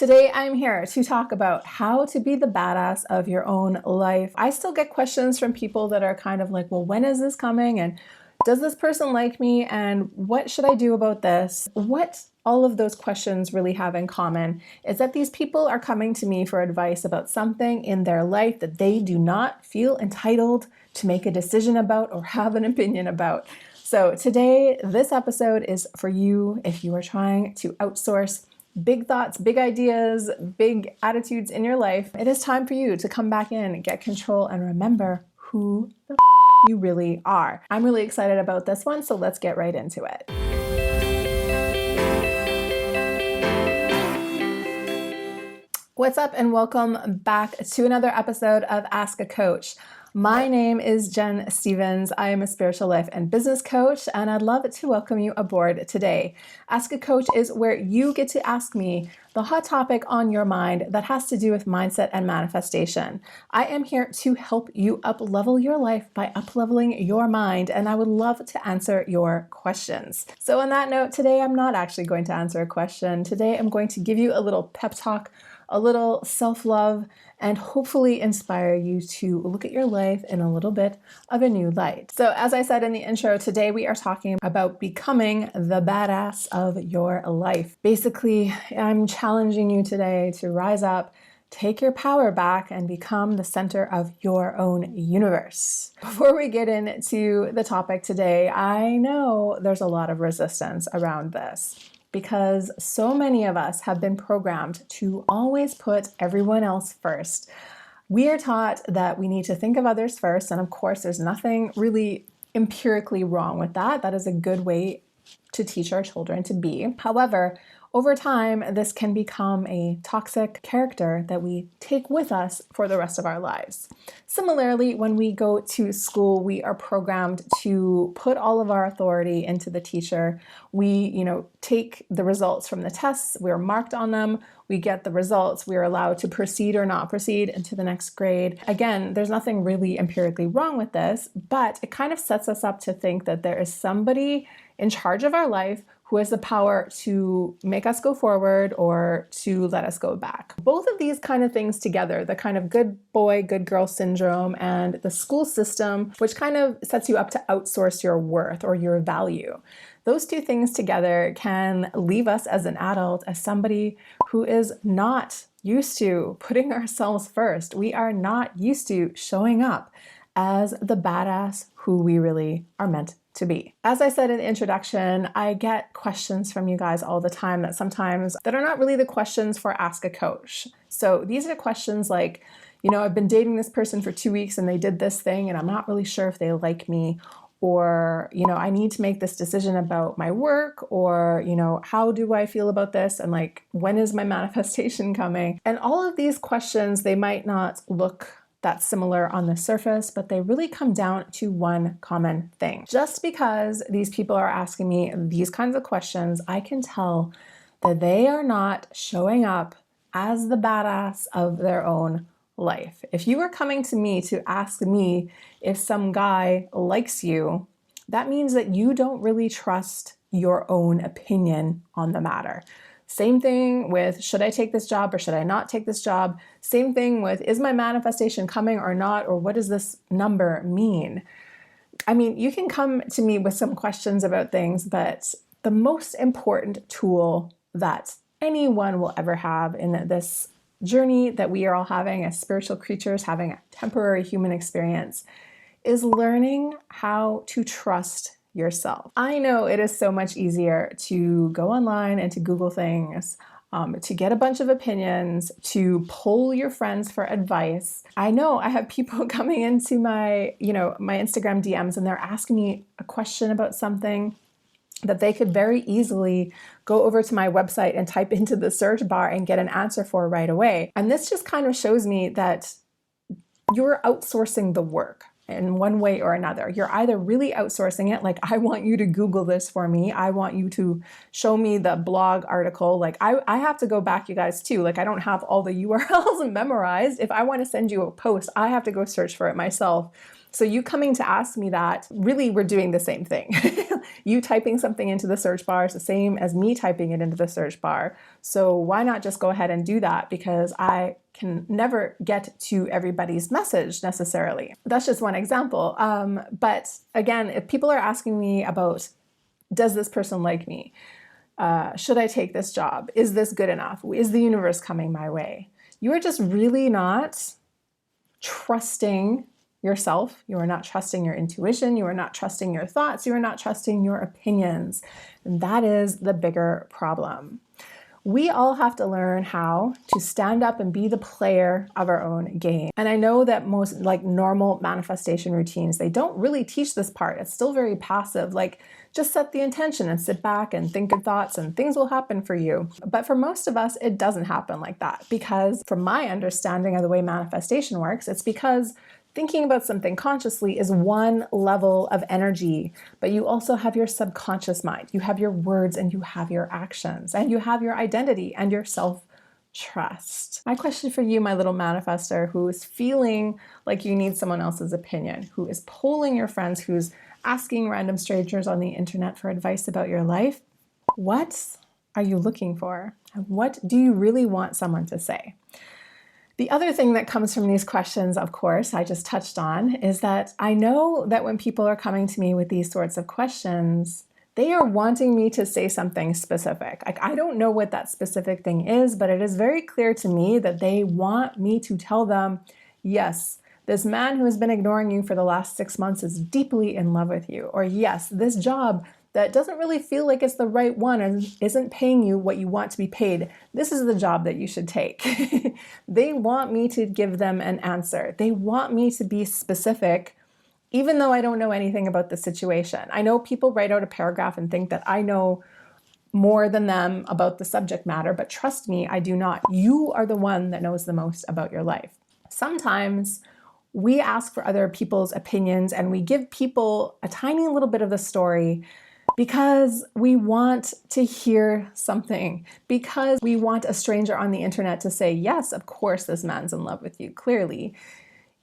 Today I'm here to talk about how to be the badass of your own life. I still get questions from people that are kind of like, well, when is this coming? And does this person like me? And what should I do about this? What all of those questions really have in common is that these people are coming to me for advice about something in their life that they do not feel entitled to make a decision about or have an opinion about. So today, this episode is for you if you are trying to outsource big thoughts, big ideas, big attitudes in your life. It is time for you to come back in, get control, and remember who the you really are. I'm really excited about this one, so let's get right into it. What's up, and welcome back to another episode of Ask a Coach. My name is Jen Stevens. I am a spiritual life and business coach, and I'd love to welcome you aboard today. Ask a Coach is where you get to ask me the hot topic on your mind that has to do with mindset and manifestation. I am here to help you up-level your life by up-leveling your mind, and I would love to answer your questions. So on that note, today I'm not actually going to answer a question. Today I'm going to give you a little pep talk, a little self-love, and hopefully inspire you to look at your life in a little bit of a new light. So as I said in the intro, today we are talking about becoming the badass of your life. Basically, I'm challenging you today to rise up, take your power back, and become the center of your own universe. Before we get into the topic today, I know there's a lot of resistance around this, because so many of us have been programmed to always put everyone else first. We are taught that we need to think of others first, and of course, there's nothing really empirically wrong with that. That is a good way to teach our children to be. However, over time, this can become a toxic character that we take with us for the rest of our lives. Similarly, when we go to school, we are programmed to put all of our authority into the teacher. We, take the results from the tests, we're marked on them, we get the results, we're allowed to proceed or not proceed into the next grade. Again, there's nothing really empirically wrong with this, but it kind of sets us up to think that there is somebody in charge of our life who has the power to make us go forward or to let us go back. Both of these kind of things together, the kind of good boy, good girl syndrome, and the school system, which kind of sets you up to outsource your worth or your value. Those two things together can leave us as an adult as somebody who is not used to putting ourselves first. We are not used to showing up as the badass who we really are meant to be. As I said in the introduction, I get questions from you guys all the time that are not really the questions for Ask a Coach. So these are questions like, I've been dating this person for 2 weeks and they did this thing and I'm not really sure if they like me, or, I need to make this decision about my work, or, how do I feel about this? And when is my manifestation coming? And all of these questions, they might not look that similar on the surface, but they really come down to one common thing. Just because these people are asking me these kinds of questions, I can tell that they are not showing up as the badass of their own life. If you are coming to me to ask me if some guy likes you, that means that you don't really trust your own opinion on the matter. Same thing with, should I take this job or should I not take this job? Same thing with, is my manifestation coming or not? Or what does this number mean? I mean, you can come to me with some questions about things, but the most important tool that anyone will ever have in this journey that we are all having as spiritual creatures, having a temporary human experience, is learning how to trust yourself. I know it is so much easier to go online and to Google things, to get a bunch of opinions, to poll your friends for advice. I know I have people coming into my Instagram DMs and they're asking me a question about something that they could very easily go over to my website and type into the search bar and get an answer for right away. And this just kind of shows me that you're outsourcing the work in one way or another. You're either really outsourcing it, like, I want you to Google this for me. I want you to show me the blog article. Like, I have to go back, you guys, too. Like, I don't have all the URLs memorized. If I want to send you a post, I have to go search for it myself. So you coming to ask me that, really we're doing the same thing. You typing something into the search bar is the same as me typing it into the search bar. So why not just go ahead and do that? Because I can never get to everybody's message necessarily. That's just one example. But again, if people are asking me about, does this person like me? Should I take this job? Is this good enough? Is the universe coming my way? You are just really not trusting yourself. You are not trusting your intuition. You are not trusting your thoughts. You are not trusting your opinions. And that is the bigger problem. We all have to learn how to stand up and be the player of our own game. And I know that most normal manifestation routines, they don't really teach this part. It's still very passive, just set the intention and sit back and think your thoughts and things will happen for you. But for most of us, it doesn't happen like that, because from my understanding of the way manifestation works, it's because thinking about something consciously is one level of energy, but you also have your subconscious mind. You have your words and you have your actions and you have your identity and your self-trust. My question for you, my little manifester, who is feeling like you need someone else's opinion, who is polling your friends, who's asking random strangers on the internet for advice about your life, what are you looking for? And what do you really want someone to say? The other thing that comes from these questions, of course, I just touched on, is that I know that when people are coming to me with these sorts of questions, they are wanting me to say something specific. I don't know what that specific thing is, but it is very clear to me that they want me to tell them, yes, this man who has been ignoring you for the last 6 months is deeply in love with you. Or yes, this job that doesn't really feel like it's the right one and isn't paying you what you want to be paid, this is the job that you should take. They want me to give them an answer. They want me to be specific, even though I don't know anything about the situation. I know people write out a paragraph and think that I know more than them about the subject matter, but trust me, I do not. You are the one that knows the most about your life. Sometimes we ask for other people's opinions and we give people a tiny little bit of the story because we want to hear something, because we want a stranger on the internet to say, yes, of course, this man's in love with you, clearly.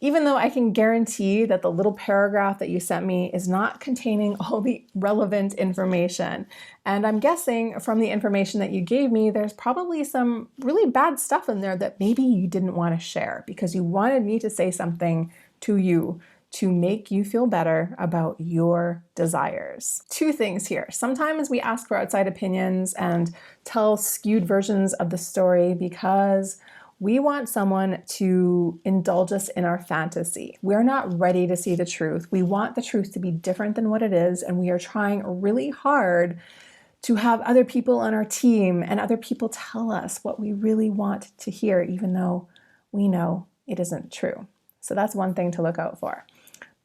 Even though I can guarantee that the little paragraph that you sent me is not containing all the relevant information. And I'm guessing from the information that you gave me, there's probably some really bad stuff in there that maybe you didn't want to share because you wanted me to say something to you to make you feel better about your desires. Two things here. Sometimes we ask for outside opinions and tell skewed versions of the story because we want someone to indulge us in our fantasy. We're not ready to see the truth. We want the truth to be different than what it is, and we are trying really hard to have other people on our team and other people tell us what we really want to hear, even though we know it isn't true. So that's one thing to look out for.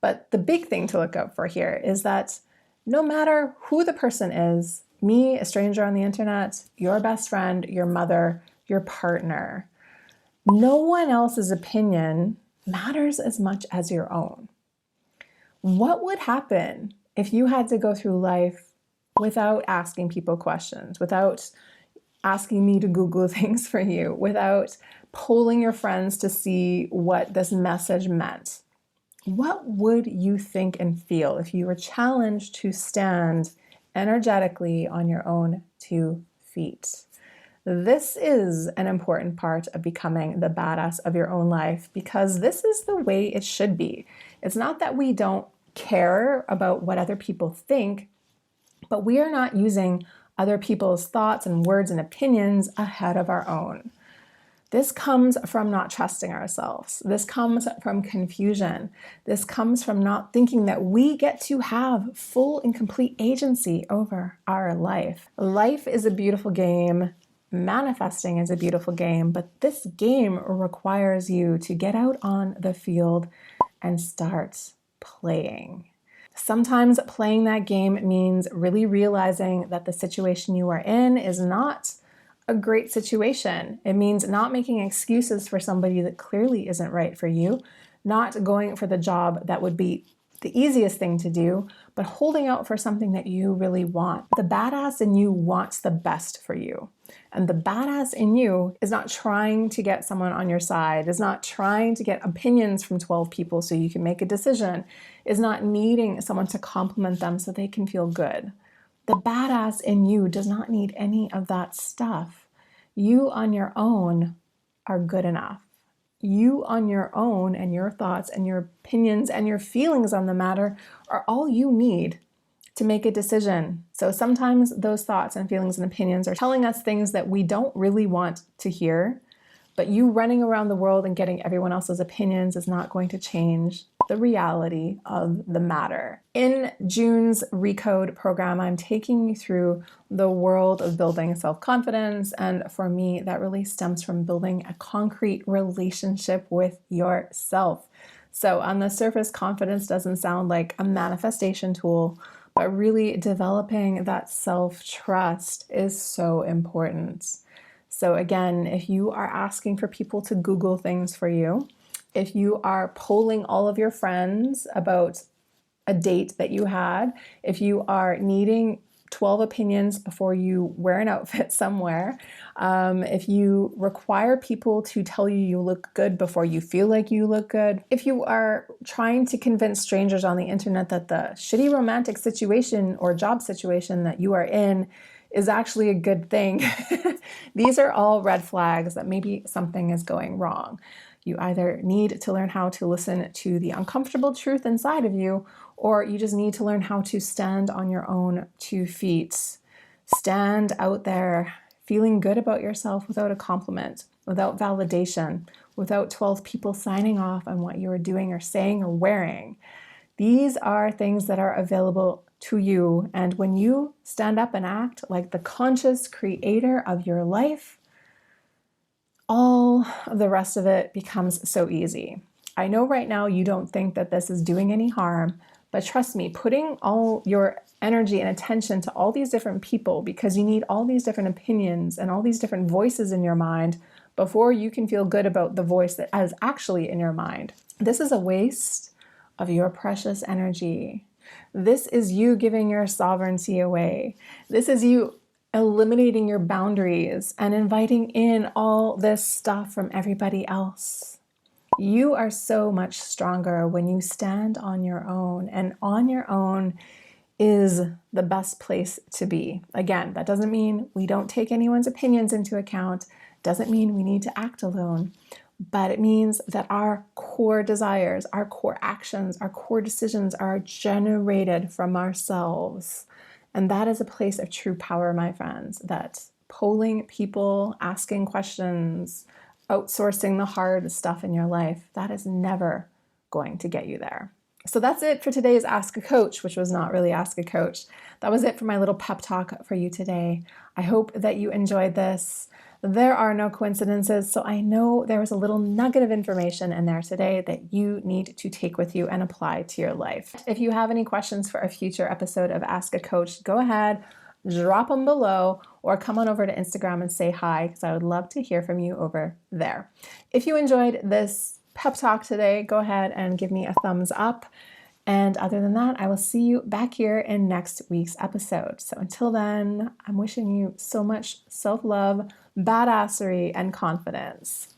But the big thing to look out for here is that no matter who the person is, me, a stranger on the internet, your best friend, your mother, your partner, no one else's opinion matters as much as your own. What would happen if you had to go through life without asking people questions, without asking me to Google things for you, without polling your friends to see what this message meant? What would you think and feel if you were challenged to stand energetically on your own 2 feet? This is an important part of becoming the badass of your own life because this is the way it should be. It's not that we don't care about what other people think, but we are not using other people's thoughts and words and opinions ahead of our own. This comes from not trusting ourselves. This comes from confusion. This comes from not thinking that we get to have full and complete agency over our life. Life is a beautiful game. Manifesting is a beautiful game, but this game requires you to get out on the field and start playing. Sometimes playing that game means really realizing that the situation you are in is not a great situation. It means not making excuses for somebody that clearly isn't right for you, not going for the job that would be the easiest thing to do, but holding out for something that you really want. The badass in you wants the best for you. And the badass in you is not trying to get someone on your side, is not trying to get opinions from 12 people so you can make a decision, is not needing someone to compliment them so they can feel good. The badass in you does not need any of that stuff. You on your own are good enough. You on your own and your thoughts and your opinions and your feelings on the matter are all you need to make a decision. So sometimes those thoughts and feelings and opinions are telling us things that we don't really want to hear, but you running around the world and getting everyone else's opinions is not going to change the reality of the matter. In June's Recode program, I'm taking you through the world of building self-confidence. And for me, that really stems from building a concrete relationship with yourself. So on the surface, confidence doesn't sound like a manifestation tool, but really developing that self-trust is so important. So again, if you are asking for people to Google things for you, if you are polling all of your friends about a date that you had, if you are needing 12 opinions before you wear an outfit somewhere, if you require people to tell you you look good before you feel like you look good, if you are trying to convince strangers on the internet that the shitty romantic situation or job situation that you are in is actually a good thing, these are all red flags that maybe something is going wrong. You either need to learn how to listen to the uncomfortable truth inside of you, or you just need to learn how to stand on your own 2 feet. Stand out there feeling good about yourself without a compliment, without validation, without 12 people signing off on what you are doing or saying or wearing. These are things that are available to you. And when you stand up and act like the conscious creator of your life, all of the rest of it becomes so easy. I know right now you don't think that this is doing any harm, but trust me, putting all your energy and attention to all these different people because you need all these different opinions and all these different voices in your mind before you can feel good about the voice that is actually in your mind. This is a waste of your precious energy. This is you giving your sovereignty away. This is you eliminating your boundaries and inviting in all this stuff from everybody else. You are so much stronger when you stand on your own, and on your own is the best place to be. Again, that doesn't mean we don't take anyone's opinions into account, doesn't mean we need to act alone, but it means that our core desires, our core actions, our core decisions are generated from ourselves. And that is a place of true power, my friends, that polling people, asking questions, outsourcing the hard stuff in your life, that is never going to get you there. So that's it for today's Ask a Coach, which was not really Ask a Coach. That was it for my little pep talk for you today. I hope that you enjoyed this. There are no coincidences, so I know there was a little nugget of information in there today that you need to take with you and apply to your life. If you have any questions for a future episode of Ask a Coach, go ahead, drop them below, or come on over to Instagram and say hi, because I would love to hear from you over there. If you enjoyed this pep talk today, go ahead and give me a thumbs up. And other than that, I will see you back here in next week's episode. So until then, I'm wishing you so much self-love, badassery, and confidence.